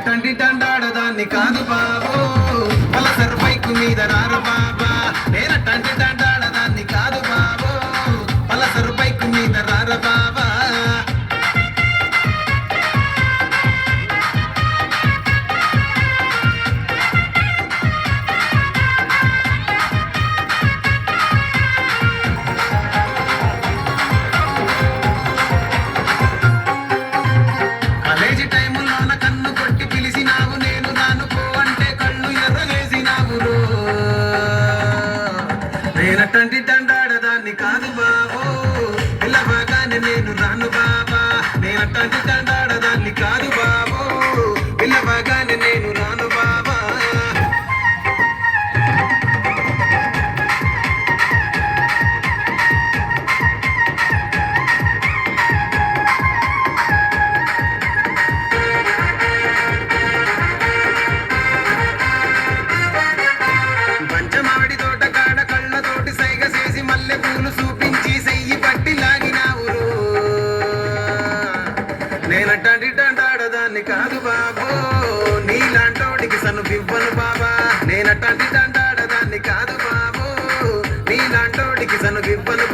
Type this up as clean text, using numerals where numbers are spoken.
నేనటంటి దండాడదాన్ని కాదు బాబు పలసర్ బైకు మీద రారు బాబా నేనటంటి దండాడదాన్ని కాదు బాబు పలసర్ బైకు మీద రారు బాబా నేనటంటి దండాడదాన్ని కాదు బాబు పిల్లబాగానే నేను రాను బాబా నేనటంటి దండాడదాన్ని కాదు బాబు పిల్లబాగానే నేను రాను బాబా నేనటంటి దండాడదాన్ని కాదు బాబు నీలాంటోడికి సన్ను పివ్వను బాబా నేనటంటి దండాడదాన్ని కాదు బాబు నీలాంటోడికి సన్ను పివ్వను